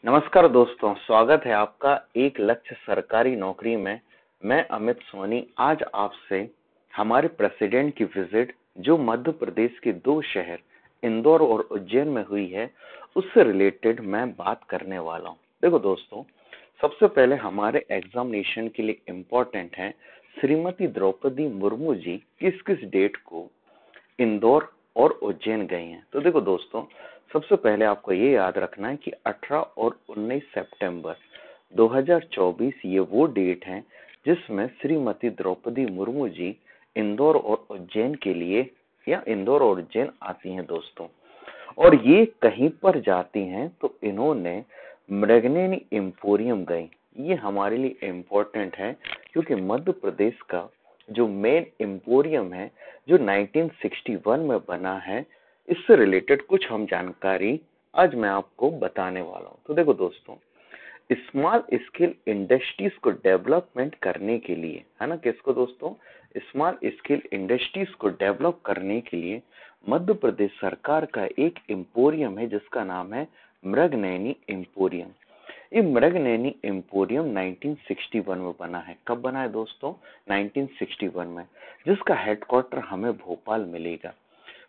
नमस्कार दोस्तों, स्वागत है आपका एक लक्ष्य सरकारी नौकरी में। मैं अमित सोनी आज आपसे हमारे प्रेसिडेंट की विजिट जो मध्य प्रदेश के दो शहर इंदौर और उज्जैन में हुई है उससे रिलेटेड मैं बात करने वाला हूं। देखो दोस्तों, सबसे पहले हमारे एग्जामिनेशन के लिए इम्पोर्टेंट है श्रीमती द्रौपदी मुर्मू जी किस किस डेट को इंदौर और उज्जैन गई हैं। तो देखो दोस्तों, सबसे पहले आपको ये याद रखना है कि 18 और 19 सितंबर 2024 ये वो डेट हैं जिसमें श्रीमती द्रौपदी मुर्मू जी इंदौर और उज्जैन के लिए या इंदौर और उज्जैन आती हैं दोस्तों। और ये कहीं पर जाती हैं तो इन्होंने मृगनयनी एम्पोरियम गई। ये हमारे लिए इम्पोर्टेंट है क्योंकि मध्य प्रदेश का जो मेन एम्पोरियम है जो 1961 में बना है, इससे रिलेटेड कुछ हम जानकारी आज मैं आपको बताने वाला हूँ। तो देखो दोस्तों, स्मॉल स्केल इंडस्ट्रीज को डेवलपमेंट करने के लिए, है ना, किसको दोस्तों, स्मॉल स्केल इंडस्ट्रीज को डेवलप करने के लिए मध्य प्रदेश सरकार का एक एम्पोरियम है जिसका नाम है मृगनयनी एम्पोरियम। ये मृगनयनी एम्पोरियम 1961 में बना है। कब बना है दोस्तों? 1961 में, जिसका हेडक्वार्टर हमें भोपाल मिलेगा।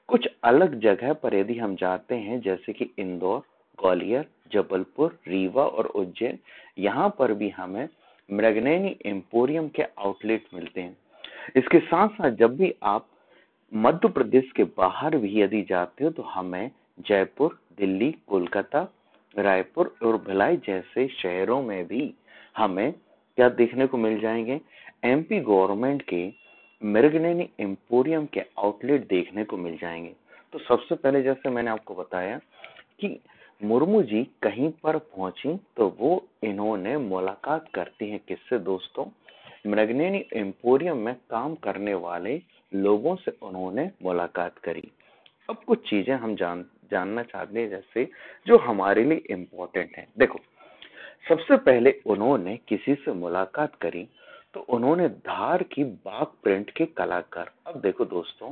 कुछ अलग जगह पर यदि हम जाते हैं जैसे कि इंदौर, ग्वालियर, जबलपुर, रीवा और उज्जैन, यहाँ पर भी हमें मृगनयनी एम्पोरियम के आउटलेट मिलते हैं। इसके साथ साथ जब भी आप मध्य प्रदेश के बाहर भी यदि जाते हो तो हमें जयपुर, दिल्ली, कोलकाता, रायपुर और भिलाई जैसे शहरों में भी हमें क्या देखने को मिल जाएंगे? एमपी गवर्नमेंट के मृगनयनी एम्पोरियम के आउटलेट देखने को मिल जाएंगे। तो सबसे पहले जैसे मैंने आपको बताया कि मुर्मू जी कहीं पर पहुंची तो वो इन्होंने मुलाकात करती हैं किससे दोस्तों? मृगनयनी एम्पोरियम में काम करने वाले लोगों से उन्होंने मुलाकात करी। अब कुछ चीजें हम जानना चाहते हैं जैसे जो हमारे लिए इम्पोर्टेंट है। देखो, सबसे पहले उन्होंने किसी से मुलाकात करी तो उन्होंने धार की बाघ प्रिंट के कलाकार। अब देखो दोस्तों,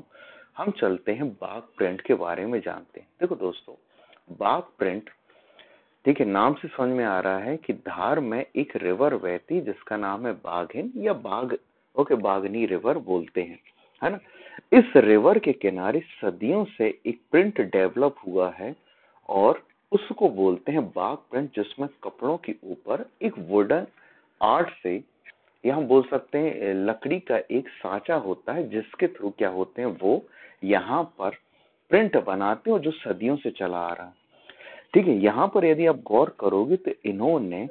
हम चलते हैं बाघ प्रिंट के बारे में जानते हैं। देखो दोस्तों, बाघ प्रिंट, ठीक है, नाम से समझ में आ रहा है कि धार में एक रिवर बहती जिसका नाम है बाघिन या बाघ, ओके, बागनी रिवर बोलते हैं, है ना। इस रिवर के किनारे सदियों से एक प्रिंट डेवलप हुआ है और उसको बोलते हैं बाघ प्रिंट, जिसमें कपड़ों के ऊपर एक वुडन आर्ट से, या हम बोल सकते हैं लकड़ी का एक सांचा होता है जिसके थ्रू क्या होते हैं, वो यहाँ पर प्रिंट बनाते हैं और जो सदियों से चला आ रहा है। ठीक है, यहाँ पर यदि आप गौर करोगे तो इन्होंने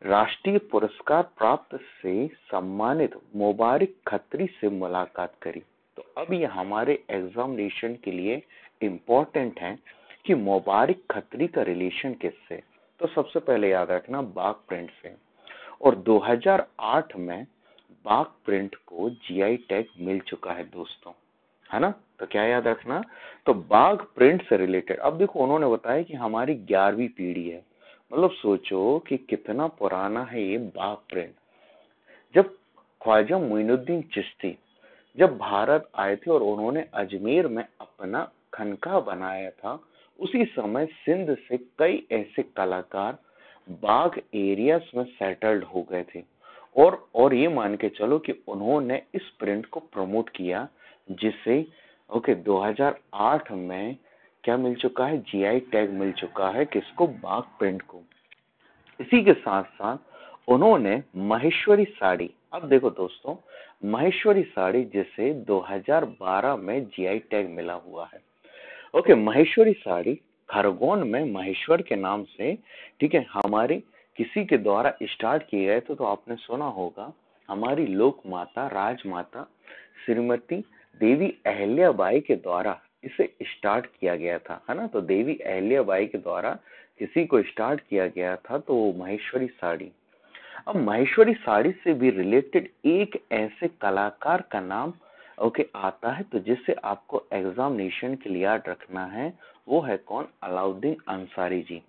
राष्ट्रीय पुरस्कार प्राप्त से सम्मानित मुबारक खत्री से मुलाकात करी। तो अब ये हमारे एग्जामिनेशन के लिए इम्पोर्टेंट है कि मुबारक खत्री का रिलेशन किससे? तो सबसे पहले याद रखना बाघ प्रिंट से। और 2008 में बाघ प्रिंट को जीआई टैग मिल चुका है दोस्तों, है ना। तो क्या याद रखना? तो बाघ प्रिंट से रिलेटेड, अब देखो उन्होंने बताया कि हमारी 11वीं पीढ़ी है, मतलब सोचो कि कितना पुराना है ये बाघ प्रिंट। जब ख्वाजा मोइनुद्दीन चिश्ती जब भारत आए थे और उन्होंने अजमेर में अपना खनका बनाया था, उसी समय सिंध से कई ऐसे कलाकार बाघ एरियाज में सेटल्ड हो गए थे और ये मान के चलो कि उन्होंने इस प्रिंट को प्रमोट किया, जिसे 2008 में क्या मिल चुका है? जीआई टैग मिल चुका है। किसको? बाघ प्रिंट को। इसी के साथ साथ उन्होंने महेश्वरी साड़ी, अब देखो दोस्तों, महेश्वरी साड़ी जिसे 2012 में जीआई टैग मिला हुआ है। ओके, महेश्वरी साड़ी खरगोन में महेश्वर के नाम से, ठीक है, हमारी किसी के द्वारा स्टार्ट किए गए थे। तो आपने सुना होगा हमारी लोक माता राजमाता श्रीमती देवी अहल्याबाई के द्वारा इसे स्टार्ट किया गया था, है ना। तो देवी अहल्याबाई के द्वारा किसी को स्टार्ट किया गया था तो वो महेश्वरी साड़ी। अब महेश्वरी साड़ी से भी रिलेटेड एक ऐसे कलाकार का नाम आता है तो जिससे आपको एग्जामिनेशन के लिए याद रखना है, वो है कौन? अलाउद्दीन अंसारी जी।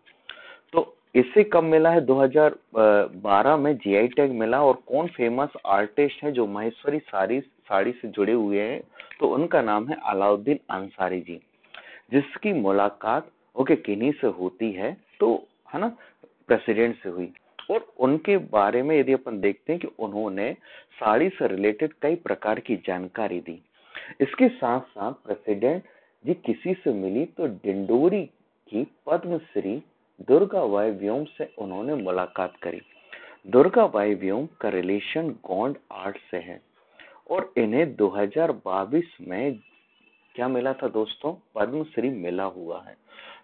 तो इसे कब मिला है? 2012 में जीआई टैग मिला। और कौन फेमस आर्टिस्ट है जो महेश्वरी साड़ी से जुड़े हुए हैं? तो उनका नाम है अलाउद्दीन अंसारी जी, जिसकी मुलाकात किन्हीं से होती है, तो है ना, प्रेसिडेंट से हुई। और उनके बारे में यदि अपन देखते हैं कि उन्होंने साड़ी से रिलेटेड कई प्रकार की जानकारी दी। इसके साथ साथ प्रेसिडेंट जी किसी से मिली तो डिंडोरी की पद्मश्री दुर्गाबाई व्योम से उन्होंने मुलाकात करी। दुर्गाबाई व्योम का रिलेशन गौंड आर्ट से है और इन्हें 2022 में क्या मिला था दोस्तों, पद्मश्री मिला हुआ है।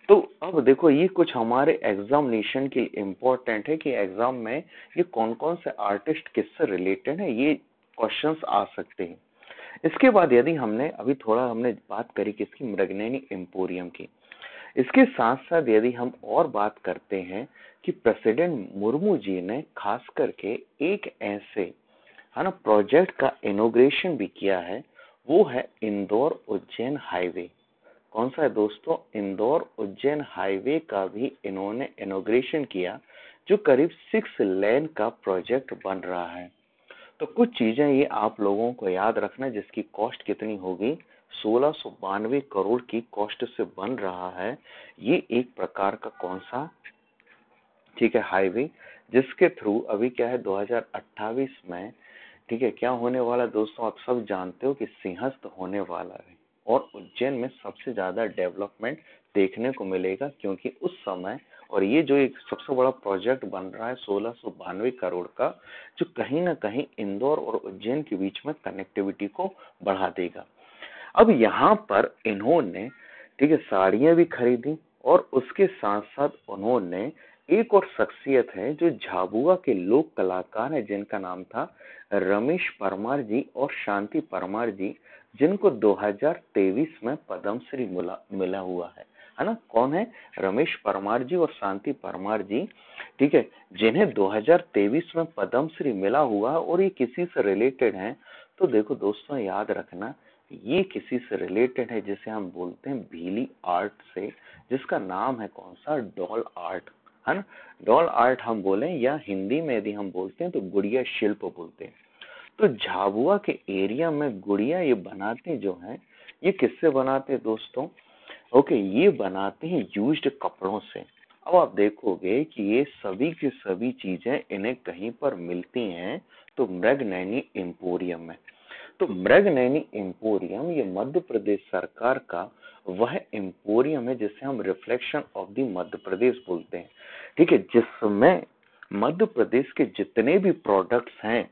तो अब देखो ये कुछ हमारे एग्जामिनेशन के लिए इम्पोर्टेंट है कि एग्जाम में ये कौन कौन से आर्टिस्ट किससे रिलेटेड है, ये क्वेश्चंस आ सकते हैं। इसके बाद यदि हमने बात करी किसकी, मृगनयनी एम्पोरियम की। इसके साथ साथ यदि हम और बात करते हैं कि प्रेसिडेंट मुर्मू जी ने खास करके एक ऐसे है ना प्रोजेक्ट का इनॉग्रेशन भी किया है, वो है इंदौर उज्जैन हाईवे। कौन सा है दोस्तों, इंदौर उज्जैन हाईवे का भी इन्होंने इनॉग्रेशन किया, जो करीब 6 लेन का प्रोजेक्ट बन रहा है। तो कुछ चीजें ये आप लोगों को याद रखना, जिसकी कॉस्ट कितनी होगी, 1692 करोड़ की कॉस्ट से बन रहा है ये एक प्रकार का कौन सा, ठीक है, हाईवे, जिसके थ्रू अभी क्या है 2028 में, ठीक है, क्या होने वाला दोस्तों, आप सब जानते हो कि सिंहस्थ होने वाला है और उज्जैन में सबसे ज्यादा डेवलपमेंट देखने को मिलेगा, क्योंकि उस समय और ये जो एक सबसे बड़ा प्रोजेक्ट बन रहा है 1692 करोड़ का, जो कहीं ना कहीं इंदौर और उज्जैन के बीच में कनेक्टिविटी को बढ़ा देगा। अब यहाँ पर इन्होंने, ठीक है, साड़ियां भी खरीदी और उसके साथ साथ उन्होंने एक और शख्सियत है जो झाबुआ के लोक कलाकार हैं, जिनका नाम था रमेश परमार जी और शांति परमार जी, जिनको 2023 में पद्मश्री मिला हुआ है ना। कौन है, रमेश परमार जी और शांति परमार जी, ठीक है, जिन्हें 2023 में पद्मश्री मिला हुआ है और ये किसी से रिलेटेड हैं। तो देखो दोस्तों याद रखना, ये किसी से रिलेटेड है जिसे हम बोलते हैं भीली आर्ट से, जिसका नाम है कौन सा, डॉल आर्ट, है ना। डॉल आर्ट हम बोलें या हिंदी में यदि हम बोलते हैं तो गुड़िया शिल्प बोलते हैं। तो झाबुआ के एरिया में गुड़िया ये बनाते जो हैं, ये किससे बनाते हैं दोस्तों, ओके, ये बनाते हैं यूज्ड कपड़ों से। अब आप देखोगे कि ये सभी की सभी चीजें इन्हें कहीं पर मिलती हैं, तो मृगनयनी एम्पोरियम में। तो मृगनयनी एम्पोरियम ये मध्य प्रदेश सरकार का वह एम्पोरियम है जिसे हम reflection of the Madhya Pradesh बोलते हैं, ठीक है, जिसमें मध्य प्रदेश के जितने भी प्रोडक्ट्स हैं,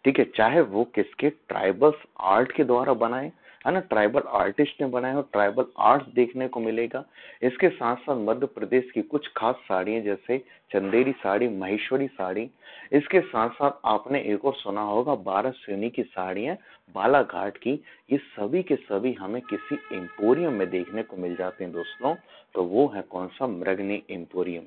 ठीक है, चाहे वो किसके ट्राइबल्स आर्ट के द्वारा बनाए, है ना, ट्राइबल आर्टिस्ट ने बनाए हो, ट्राइबल आर्ट्स देखने को मिलेगा। इसके साथ साथ मध्य प्रदेश की कुछ खास साड़ियां जैसे चंदेरी साड़ी, महेश्वरी साड़ी। इसके साथ साथ आपने एक और सुना होगा 12 श्रेणी की साड़ियां बालाघाट की। ये सभी के सभी हमें किसी एम्पोरियम में देखने को मिल जाते हैं दोस्तों। तो वो है कौन सा, मृगनयनी एम्पोरियम,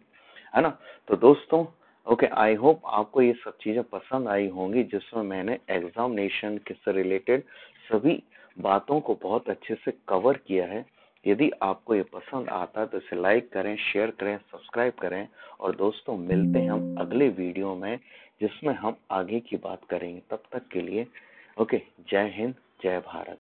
है ना। तो दोस्तों ओके, आई होप आपको ये सब चीजें पसंद आई होंगी, जिसमें मैंने एग्जामिनेशन से रिलेटेड सभी बातों को बहुत अच्छे से कवर किया है। यदि आपको ये पसंद आता है तो इसे लाइक करें, शेयर करें, सब्सक्राइब करें। और दोस्तों मिलते हैं हम अगले वीडियो में, जिसमें हम आगे की बात करेंगे। तब तक के लिए ओके, जय हिंद, जय भारत।